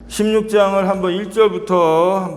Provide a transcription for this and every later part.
16장을 한번 1절부터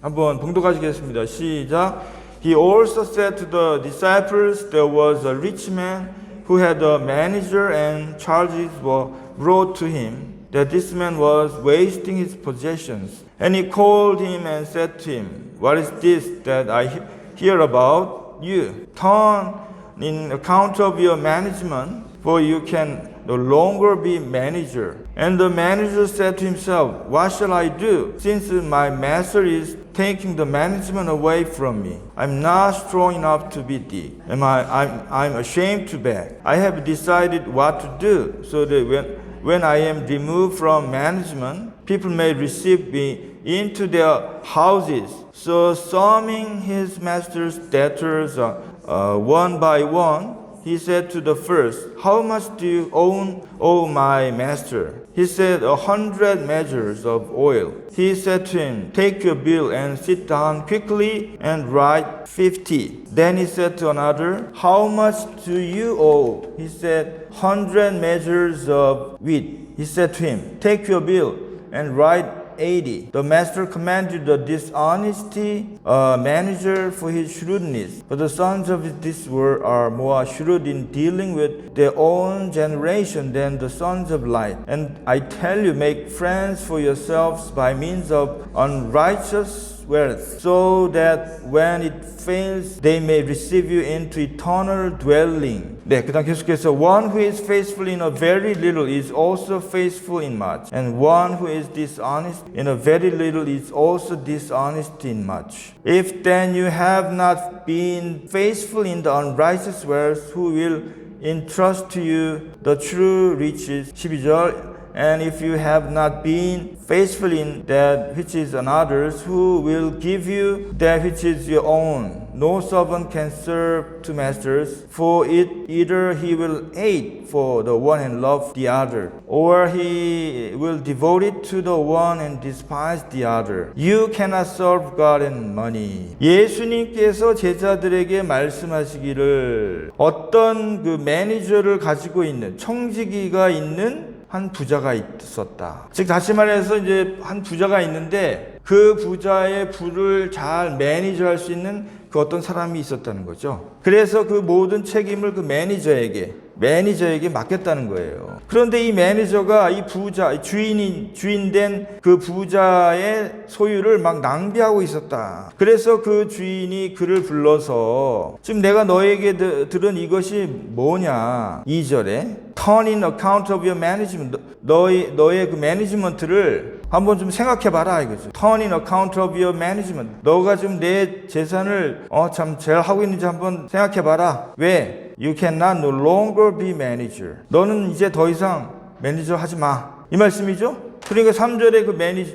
한번 봉독하시겠습니다. 시작. He also said to the disciples, there was a rich man who had a manager, and charges were brought to him that this man was wasting his possessions. And he called him and said to him, what is this that I hear about you? Turn in account of your management, for you can no longer be manager. And the manager said to himself, what shall I do, since my master is taking the management away from me? I'm not strong enough to beat thee. I'm ashamed to beg. I have decided what to do, so that when I am removed from management, people may receive me into their houses. So summing his master's debtors one by one, he said to the first, how much do you own, O my master? He said, 100 measures of oil. He said to him, take your bill and sit down quickly and write 50. Then he said to another, how much do you owe? He said, 100 measures of wheat. He said to him, take your bill and write 80. The master commended the dishonesty manager for his shrewdness, but the sons of this world are more shrewd in dealing with their own generation than the sons of light. And I tell you, make friends for yourselves by means of unrighteous wealth, so that when it fails, they may receive you into eternal dwelling. 네, 그다음 계속해서 one who is faithful in a very little is also faithful in much, and one who is dishonest in a very little is also dishonest in much. If then you have not been faithful in the unrighteous wealth, who will entrust to you the true riches? 12절. And if you have not been faithful in that which is another's, who will give you that which is your own? No servant can serve two masters, for either he will hate for the one and love the other, or he will devote it to the one and despise the other. You cannot serve God and money. 예수님께서 제자들에게 말씀하시기를, 어떤 그 매니저를 가지고 있는, 청지기가 있는 한 부자가 있었다. 즉 다시 말해서 이제 한 부자가 있는데 그 부자의 부를 잘 매니저할 수 있는 그 어떤 사람이 있었다는 거죠. 그래서 그 모든 책임을 그 매니저에게 맡겼다는 거예요. 그런데 이 매니저가 이 부자, 주인된 그 부자의 소유를 막 낭비하고 있었다. 그래서 그 주인이 그를 불러서, 지금 내가 너에게 들은 이것이 뭐냐? 2절에 Turn in account of your management. 너의 그 매니지먼트를 한번 좀 생각해봐라 이거죠. Turn in account of your management. 너가 지금 내 재산을 참 잘 하고 있는지 한번 생각해봐라. 왜? You cannot no longer be manager. 너는 이제 더 이상 매니저 하지 마. 이 말씀이죠? 그러니까 3절에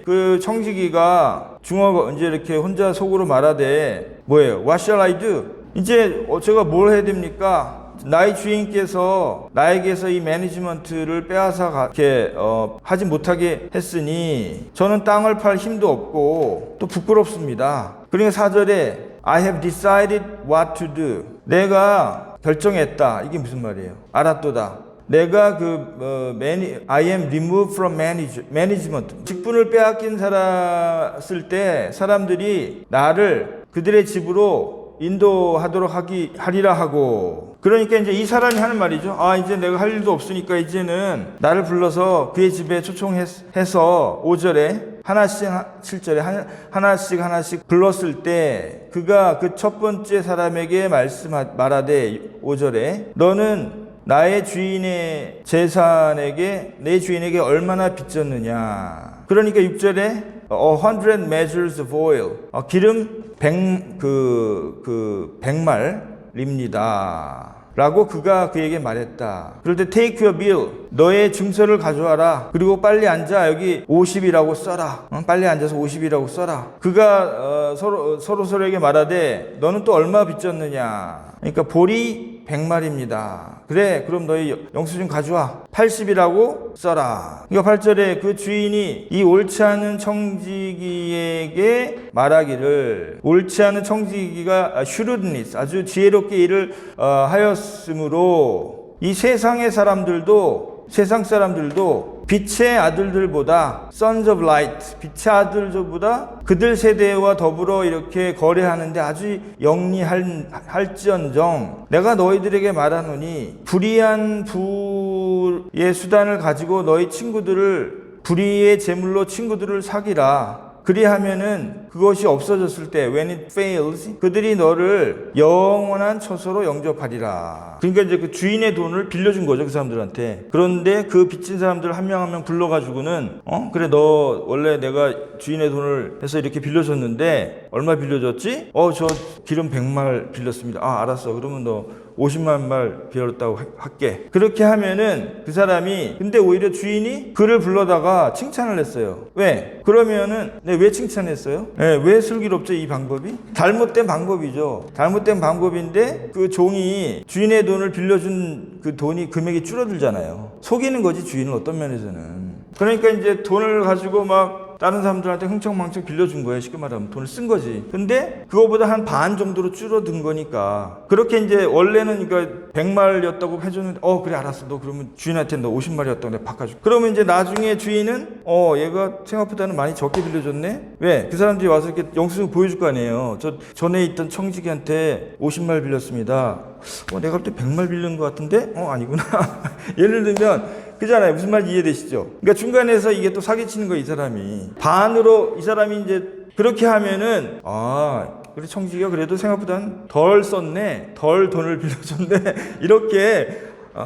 그 청지기가 중어가 이제 이렇게 혼자 속으로 말하되 뭐예요? What shall I do? 이제 제가 뭘 해야 됩니까? 나의 주인께서 나에게서 이 매니지먼트를 빼앗아 하지 못하게 했으니 저는 땅을 팔 힘도 없고 또 부끄럽습니다. 그러니까 4절에 I have decided what to do. 내가 결정했다. 이게 무슨 말이에요? 알았도다. 내가 I am removed from management. 직분을 빼앗긴 살았을 때 사람들이 나를 그들의 집으로 인도하도록 하리라 하고, 그러니까 이제 이 사람이 하는 말이죠. 이제 내가 할 일도 없으니까 이제는 나를 불러서 그의 집에 초청해서 5절에 하나씩, 7절에 하나씩 불렀을 때 그가 그 첫 번째 사람에게 말하되 5절에 너는 나의 주인의 재산에게 내 주인에게 얼마나 빚졌느냐. 그러니까 6절에 100 measures of oil. 기름 100말입니다. 라고 그가 그에게 말했다. 그럴 때 take your bill. 너의 증서를 가져와라. 그리고 빨리 앉아. 여기 50이라고 써라. 빨리 앉아서 50이라고 써라. 그가 서로에게 말하되 너는 또 얼마 빚졌느냐. 그러니까 보리 100말입니다. 그래, 그럼 너희 영수증 가져와. 80이라고 써라. 그러니까 8절에 그 주인이 이 옳지 않은 청지기에게 말하기를, 옳지 않은 청지기가 shrewdness, 아주 지혜롭게 일을 하였으므로 이 세상 사람들도 빛의 아들들보다 sons of light, 빛의 아들들보다 그들 세대와 더불어 이렇게 거래하는데 아주 영리할지언정 내가 너희들에게 말하노니 불의한 부의 수단을 가지고 너희 친구들을 불의의 제물로 친구들을 사기라. 그리하면은 그것이 없어졌을 때 when it fails 그들이 너를 영원한 처소로 영접하리라. 그러니까 이제 그 주인의 돈을 빌려준 거죠, 그 사람들한테. 그런데 그 빚진 사람들 한 명 한 명 불러가지고는 그래 너 원래 내가 주인의 돈을 해서 이렇게 빌려줬는데 얼마 빌려줬지? 저 기름 100말 빌렸습니다. 알았어. 그러면 너 50만 말 빌렸다고 할게. 그렇게 하면은 그 사람이 근데 오히려 주인이 그를 불러다가 칭찬을 했어요. 왜? 그러면은 왜 칭찬했어요? 왜 슬기롭죠 이 방법이? 잘못된 방법이죠. 잘못된 방법인데 그 종이 주인의 돈을 빌려준 그 돈이 금액이 줄어들잖아요. 속이는 거지 주인은 어떤 면에서는. 그러니까 이제 돈을 가지고 막 다른 사람들한테 흥청망청 빌려준 거예요. 쉽게 말하면 돈을 쓴 거지. 근데 그거보다 한 반 정도로 줄어든 거니까 그렇게 이제 원래는 그러니까 100마리였다고 해줬는데 그래 알았어. 너 그러면 주인한테 너 50마리였다고 내가 바꿔줄게. 그러면 이제 나중에 주인은 얘가 생각보다는 많이 적게 빌려줬네. 왜? 그 사람들이 와서 이렇게 영수증 보여줄 거 아니에요. 저 전에 있던 청지기한테 50마리 빌렸습니다. 내가 볼 때 100마리 빌린 것 같은데? 아니구나. 예를 들면 그잖아요. 무슨 말인지 이해되시죠? 그러니까 중간에서 이게 또 사기치는 거예요, 이 사람이. 반으로 이 사람이 이제 그렇게 하면은 그래 청지기가 그래도 생각보다는 덜 썼네, 덜 돈을 빌려줬네 이렇게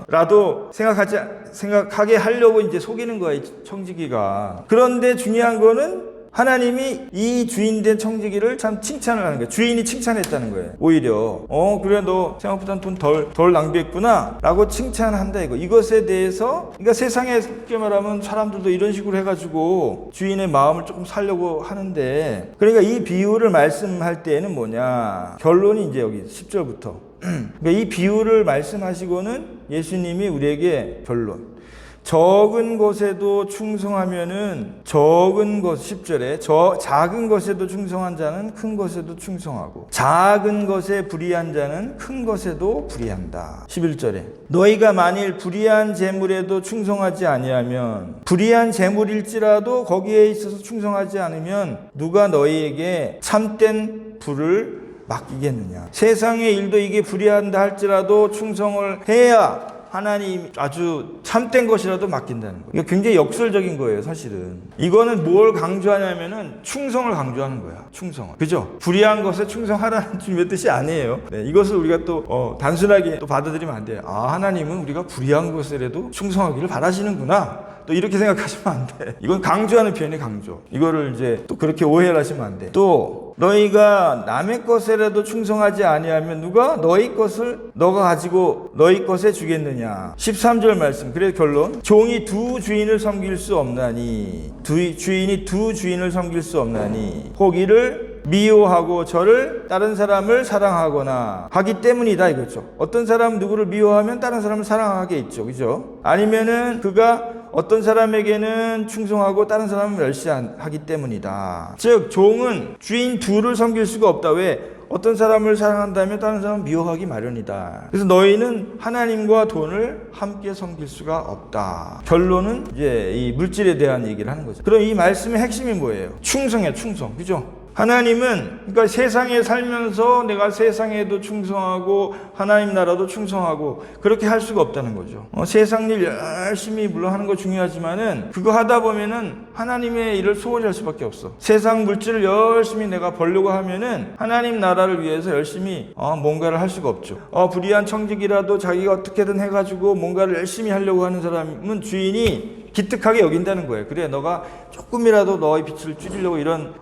라도 생각하게 하려고 이제 속이는 거예요, 청지기가. 그런데 중요한 거는 하나님이 이 주인된 청지기를 참 칭찬을 하는 거예요. 주인이 칭찬했다는 거예요. 오히려 그래 너 생각보다는 돈 덜 낭비했구나 라고 칭찬한다 이거. 이것에 대해서 그러니까 세상에 쉽게 말하면 사람들도 이런 식으로 해가지고 주인의 마음을 조금 살려고 하는데 그러니까 이 비유를 말씀할 때에는 뭐냐 결론이 이제 여기 10절부터 그러니까 이 비유를 말씀하시고는 예수님이 우리에게 결론 적은 것에도 충성하면은 적은 것 10절에 작은 것에도 충성한 자는 큰 것에도 충성하고 작은 것에 불의한 자는 큰 것에도 불의한다. 11절에 너희가 만일 불의한 재물에도 충성하지 아니하면 불의한 재물일지라도 거기에 있어서 충성하지 않으면 누가 너희에게 참된 부를 맡기겠느냐. 세상의 일도 이게 불의한다 할지라도 충성을 해야 하나님 아주 참된 것이라도 맡긴다는 거예요. 이거 굉장히 역설적인 거예요, 사실은. 이거는 뭘 강조하냐면은 충성을 강조하는 거야. 충성을. 그죠? 불의한 것에 충성하라는 주님의 뜻이 아니에요. 이것을 우리가 또 단순하게 또 받아들이면 안 돼요. 하나님은 우리가 불의한 것에라도 충성하기를 바라시는구나. 또 이렇게 생각하시면 안 돼. 이건 강조하는 표현이 강조. 이거를 이제 또 그렇게 오해를 하시면 안 돼. 또 너희가 남의 것에라도 충성하지 아니하면 누가 너희 것을 너가 가지고 너희 것에 주겠느냐. 13절 말씀. 그래서 결론. 종이 두 주인을 섬길 수 없나니 주인이 두 주인을 섬길 수 없나니 혹 이를 미워하고 저를 다른 사람을 사랑하거나 하기 때문이다 이거죠. 어떤 사람 누구를 미워하면 다른 사람을 사랑하게 있죠. 그죠? 아니면은 그가 어떤 사람에게는 충성하고 다른 사람을 멸시하기 때문이다. 즉 종은 주인 둘을 섬길 수가 없다. 왜? 어떤 사람을 사랑한다면 다른 사람을 미워하기 마련이다. 그래서 너희는 하나님과 돈을 함께 섬길 수가 없다. 결론은 이제 이 물질에 대한 얘기를 하는 거죠. 그럼 이 말씀의 핵심이 뭐예요? 충성이야, 충성. 그죠? 하나님은 그러니까 세상에 살면서 내가 세상에도 충성하고 하나님 나라도 충성하고 그렇게 할 수가 없다는 거죠. 세상 일 열심히 물론 하는 거 중요하지만은 그거 하다 보면은 하나님의 일을 소홀히 할 수밖에 없어. 세상 물질을 열심히 내가 벌려고 하면은 하나님 나라를 위해서 열심히 뭔가를 할 수가 없죠. 불의한 청직이라도 자기가 어떻게든 해가지고 뭔가를 열심히 하려고 하는 사람은 주인이 기특하게 여긴다는 거예요. 그래 너가 조금이라도 너의 빛을 줄이려고 이런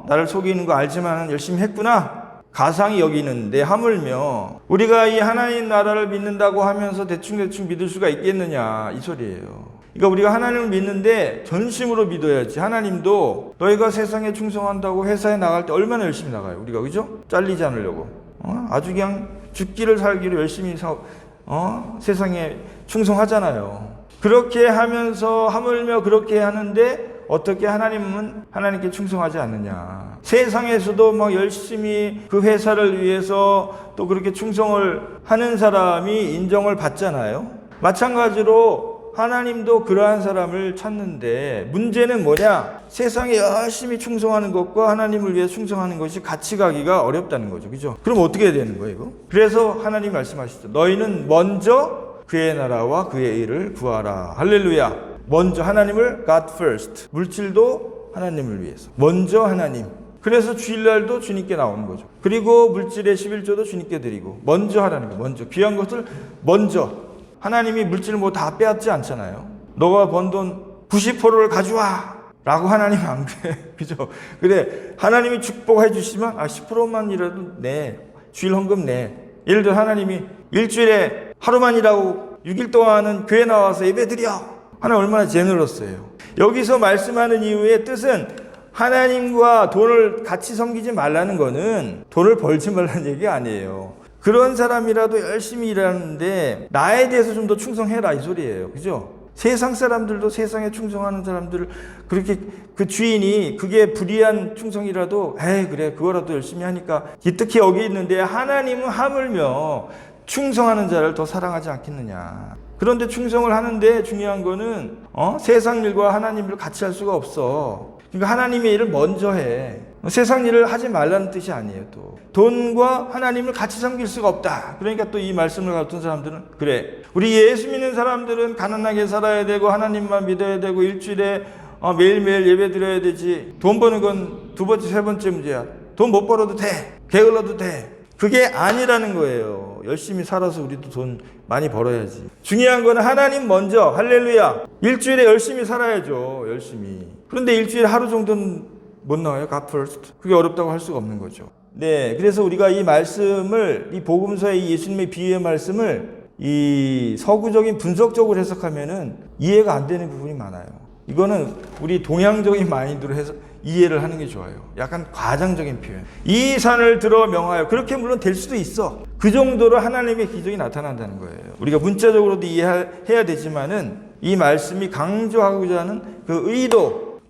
나를 속이는 거 알지만 열심히 했구나. 가상이 여기는데 하물며 우리가 이 하나님 나라를 믿는다고 하면서 대충 믿을 수가 있겠느냐 이 소리예요. 그러니까 우리가 하나님을 믿는데 전심으로 믿어야지. 하나님도 너희가 세상에 충성한다고 회사에 나갈 때 얼마나 열심히 나가요. 우리가 그죠? 잘리지 않으려고 아주 그냥 죽기를 살기로 열심히 세상에 충성하잖아요. 그렇게 하면서 하물며 그렇게 하는데 어떻게 하나님은 하나님께 충성하지 않느냐. 세상에서도 막 열심히 그 회사를 위해서 또 그렇게 충성을 하는 사람이 인정을 받잖아요. 마찬가지로 하나님도 그러한 사람을 찾는데 문제는 뭐냐? 세상에 열심히 충성하는 것과 하나님을 위해 충성하는 것이 같이 가기가 어렵다는 거죠. 그죠? 그럼 어떻게 해야 되는 거예요, 이거? 그래서 하나님 말씀하시죠. 너희는 먼저 그의 나라와 그의 의를 구하라. 할렐루야. 먼저 하나님을 God first. 물질도 하나님을 위해서. 먼저 하나님. 그래서 주일날도 주님께 나오는 거죠. 그리고 물질의 11조도 주님께 드리고 먼저 하라는 거예요. 먼저. 귀한 것을 먼저. 하나님이 물질을 뭐 다 빼앗지 않잖아요. 너가 번 돈 90%를 가져와 라고 하나님은 안 그래. 그죠? 그래. 하나님이 축복해 주시면 10%만이라도 내. 주일 헌금 내. 예를 들어 하나님이 일주일에 하루만 일하고 6일 동안은 교회 나와서 예배 드려. 하나님 얼마나 제너러스해요. 여기서 말씀하는 이유의 뜻은 하나님과 돈을 같이 섬기지 말라는 거는 돈을 벌지 말라는 얘기가 아니에요. 그런 사람이라도 열심히 일하는데 나에 대해서 좀 더 충성해라 이 소리예요. 그죠? 세상 사람들도 세상에 충성하는 사람들을 그렇게 그 주인이 그게 불의한 충성이라도 그래 그거라도 열심히 하니까 기특히 여기 있는데 하나님은 하물며 충성하는 자를 더 사랑하지 않겠느냐. 그런데 충성을 하는데 중요한 거는 세상 일과 하나님 일을 같이 할 수가 없어. 그러니까 하나님의 일을 먼저 해. 세상 일을 하지 말라는 뜻이 아니에요. 또 돈과 하나님을 같이 섬길 수가 없다. 그러니까 또 이 말씀을 갖던 사람들은 그래 우리 예수 믿는 사람들은 가난하게 살아야 되고 하나님만 믿어야 되고 일주일에 매일매일 예배 드려야 되지. 돈 버는 건 두 번째 세 번째 문제야. 돈 못 벌어도 돼. 게을러도 돼. 그게 아니라는 거예요. 열심히 살아서 우리도 돈 많이 벌어야지. 중요한 거는 하나님 먼저. 할렐루야. 일주일에 열심히 살아야죠. 열심히. 그런데 일주일에 하루 정도는 못 나와요. God first. 그게 어렵다고 할 수가 없는 거죠. 네, 그래서 우리가 이 말씀을 이 복음서의 이 예수님의 비유의 말씀을 이 서구적인 분석적으로 해석하면은 이해가 안 되는 부분이 많아요. 이거는 우리 동양적인 마인드로 해서 이해를 하는 게 좋아요. 약간 과장적인 표현. 이 산을 들어 명하여. 그렇게 물론 될 수도 있어. 그 정도로 하나님의 기적이 나타난다는 거예요. 우리가 문자적으로도 이해해야 되지만은 이 말씀이 강조하고자 하는 그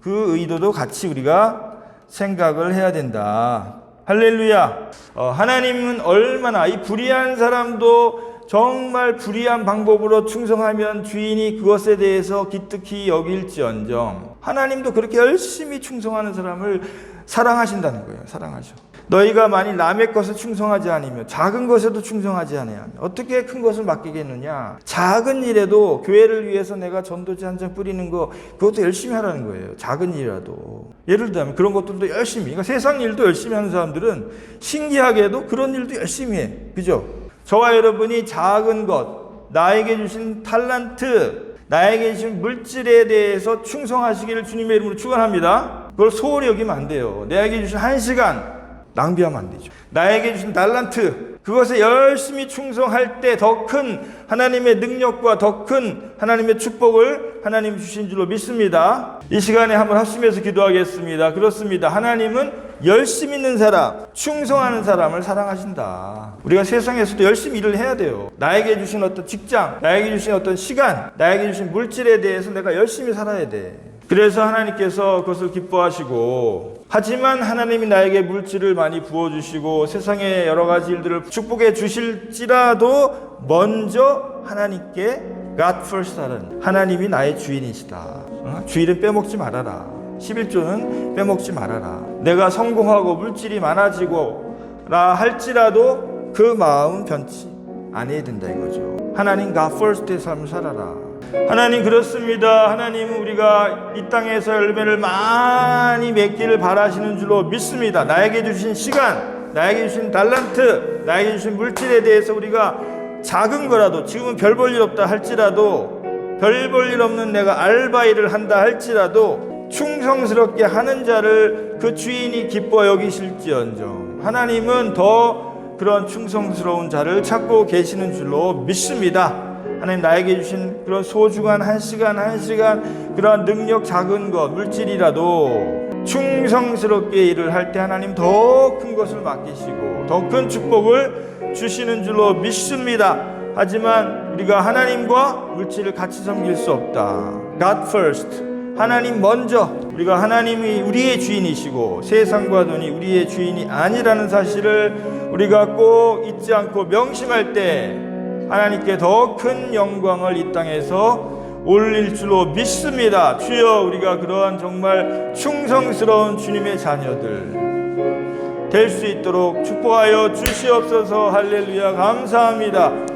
의도도 같이 우리가 생각을 해야 된다. 할렐루야. 하나님은 얼마나 이 불의한 사람도 정말 불의한 방법으로 충성하면 주인이 그것에 대해서 기특히 여길지언정 하나님도 그렇게 열심히 충성하는 사람을 사랑하신다는 거예요. 사랑하셔. 너희가 만일 남의 것을 충성하지 않으며 작은 것에도 충성하지 않으면 어떻게 큰 것을 맡기겠느냐. 작은 일에도 교회를 위해서 내가 전도지 한 장 뿌리는 거 그것도 열심히 하라는 거예요. 작은 일이라도. 예를 들면 그런 것들도 열심히. 그러니까 세상 일도 열심히 하는 사람들은 신기하게도 그런 일도 열심히 해. 그죠? 저와 여러분이 작은 것, 나에게 주신 탈란트, 나에게 주신 물질에 대해서 충성하시기를 주님의 이름으로 축원합니다. 그걸 소홀히 여기면 안 돼요. 나에게 주신 1시간 낭비하면 안 되죠. 나에게 주신 달란트, 그것에 열심히 충성할 때 더 큰 하나님의 능력과 더 큰 하나님의 축복을 하나님 주신 줄로 믿습니다. 이 시간에 한번 합심해서 기도하겠습니다. 그렇습니다. 하나님은 열심히 있는 사람, 충성하는 사람을 사랑하신다. 우리가 세상에서도 열심히 일을 해야 돼요. 나에게 주신 어떤 직장, 나에게 주신 어떤 시간, 나에게 주신 물질에 대해서 내가 열심히 살아야 돼. 그래서 하나님께서 그것을 기뻐하시고, 하지만 하나님이 나에게 물질을 많이 부어주시고 세상의 여러 가지 일들을 축복해 주실지라도 먼저 하나님께 God first 하는 하나님이 나의 주인이시다. 주일은 빼먹지 말아라. 11조는 빼먹지 말아라. 내가 성공하고 물질이 많아지고 라 할지라도 그 마음 변치 않아야 된다 이거죠. 하나님 God first의 삶을 살아라. 하나님 그렇습니다. 하나님은 우리가 이 땅에서 열매를 많이 맺기를 바라시는 줄로 믿습니다. 나에게 주신 시간, 나에게 주신 달란트, 나에게 주신 물질에 대해서 우리가 작은 거라도 지금은 별 볼 일 없다 할지라도 별 볼 일 없는 내가 알바일을 한다 할지라도 충성스럽게 하는 자를 그 주인이 기뻐 여기실지언정 하나님은 더 그런 충성스러운 자를 찾고 계시는 줄로 믿습니다. 하나님 나에게 주신 그런 소중한 1시간 그런 능력 작은 것 물질이라도 충성스럽게 일을 할 때 하나님 더 큰 것을 맡기시고 더 큰 축복을 주시는 줄로 믿습니다. 하지만 우리가 하나님과 물질을 같이 섬길 수 없다. God first. 하나님 먼저. 우리가 하나님이 우리의 주인이시고 세상과 돈이 우리의 주인이 아니라는 사실을 우리가 꼭 잊지 않고 명심할 때 하나님께 더 큰 영광을 이 땅에서 올릴 줄로 믿습니다. 주여, 우리가 그러한 정말 충성스러운 주님의 자녀들 될 수 있도록 축복하여 주시옵소서. 할렐루야. 감사합니다.